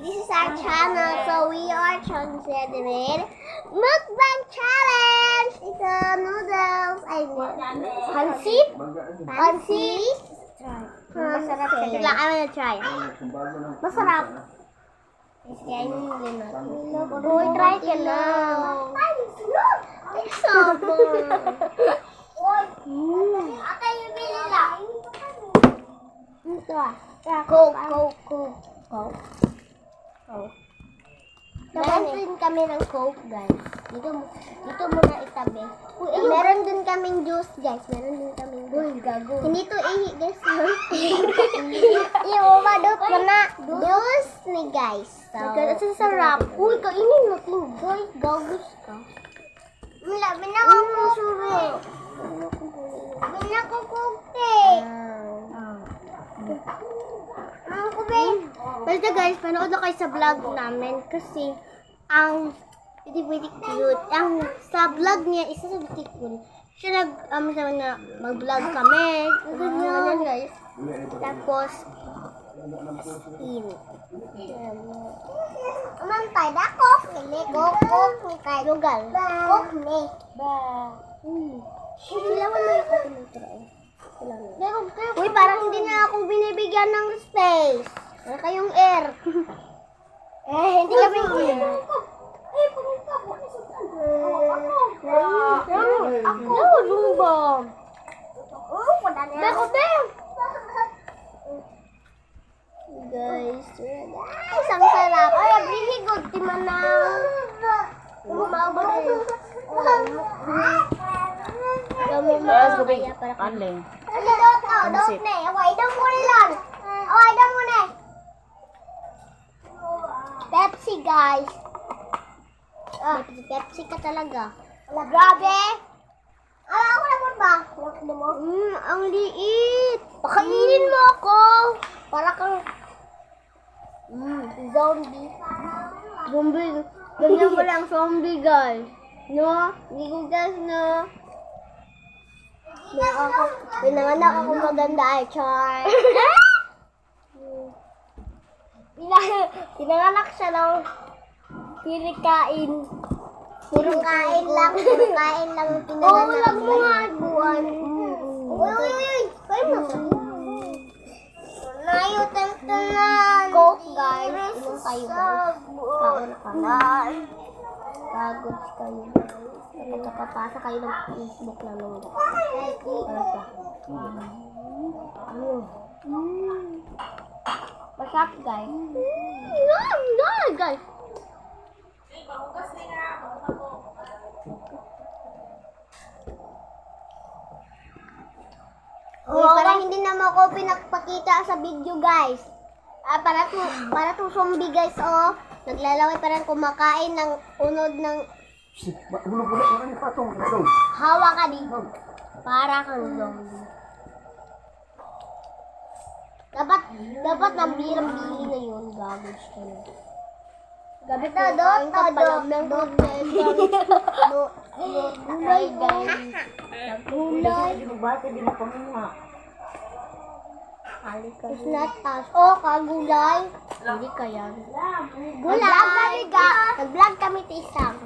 this is our channel. So we are considering mukbang challenge. Ito noodles. Ay, pansit. Pansit. Masarap siya. Bigla kami na-try. Masarap. Uy, try ka na. Take some more. Ate, yung bili lang. Ito ah. Coke. Meron din kami ng Coke, guys. Dito muna itabi. Meron din kaming juice, guys. Meron din kaming juice. Hindi to ihi, guys. Yung umadot ko na juice ni guys. So, sarap. Uy, kainin natin, guys. Gagos ka. Basta guys, panood na kayo sa vlog namin kasi ang pretty cute. Ang sa vlog niya, isa sa beautiful. Siya sabi na mag-vlog kami. Ganyan guys. Tapos, umantay na cook ni kay lugal. Cook ni. Sila mo na yung kapilitro. Uy, parang hindi na ako binibigyan ng space. Wala kayong air. Hindi kami air. Ako, lumbang. Beko, guys, ang sarap. Ay, abihigod, di man na. Anling. Pepsi, guys. Pepsi ka talaga. Grabe. Ako naman ba? Ang liit. Pakainin mo ako. Para kang zombie. Ganyan ko lang zombie, guys. No? Hindi ko guys, no? Pinanganak ako maganda ay char. Pinanganak siya ng pirikain. Puro kain lang ang pinanganak. Oo, wala mo nga buwan. Uy. Kain mo. Nayo tantanan. Coke, guys. Inom kayo, guys. Kaon ka. Pagod kayo, guys. Nakapapasa kayo ng Facebook namin. Masarap, guys. Guys. Parang hindi na ako pinapakita sa video, guys. Para to zombie, guys, oh. Naglalaway parang kumakain ng unod ng hawa ka dito. Para kang zombie. Dapat nambili na yun. Gagos ka na. Gabi na, gulay, guys. Gulay. It's not us. Oh, kagulay. Hindi kaya. Gulay. Nag-vlog kami tisang.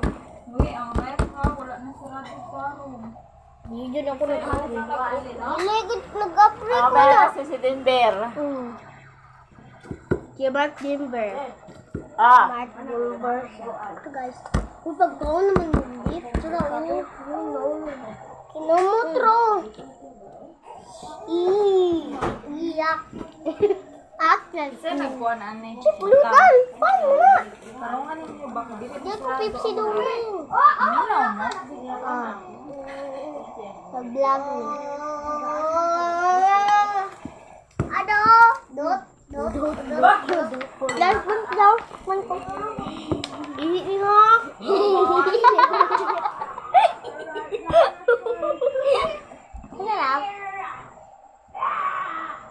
Uy, ang rep nga. Wala na sila sa forum. Hindi dyan ako nag-upload. Nag-upload ko Meron na. kasi si Denver. Si Mark Denver. Ah. Mark Denver siya. Ito, guys. Kung pagkaon naman yung beef, ito na kinumutro. Iyak. Actress. Kasi nagkuhan na ni. Pulutan. Paano nga? Parang ano yung baka dito Dito Pepsi doon. Minaw mo? Pag-vlog niya. Ano? Dot. Last month daw. Ihi nga. Sarap.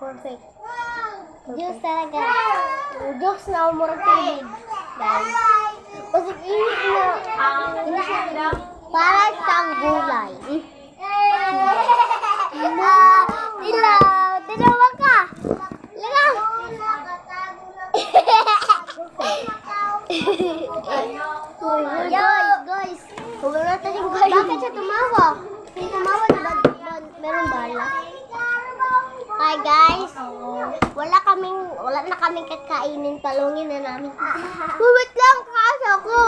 Perfect. Juice talaga. Juice na umurang tubig. Guys. Kasi init na. Para siyang gulay. Tilaw ka. Ligaw. Guys. Bakit siya tumawa? Kung tumawa na ba meron bala? Hi guys. Wala na kaming kakainin. Talungin na namin. Wait lang kasi ako.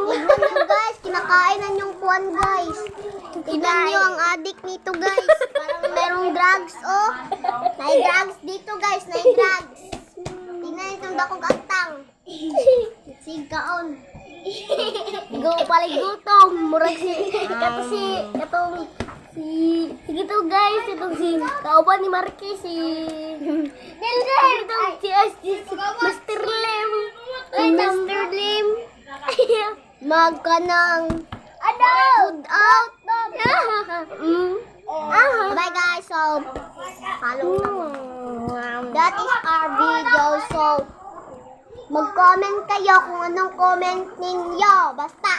Tignan nyo guys. Kinakainan yung kuwan guys. Tignan nyo ang adik nito guys. Parang merong drugs oh. May drugs dito guys. May drugs. Tignan nyo itong dakong gantang. Sigaon. Go paling gutom. Murag sige to guys, itong si kauban ni Marquez, si itong si Mr. Lim. Mr. Lim. Magkanang food out. Bye guys, so follow that is our video, so mag-comment kayo kung anong comment ninyo. Basta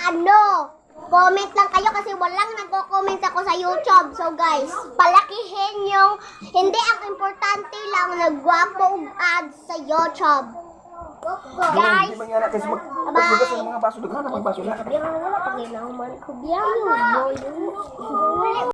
comment lang kayo kasi walang nagko-comment ako sa YouTube. So guys, palakihin yung, hindi ang importante lang nagwapo ads sa YouTube. Guys, Hindi mangyari kasi magbugas ng mga baso. Daghan na magbaso na. wala pag inahuman ko. Biyaw yung boy.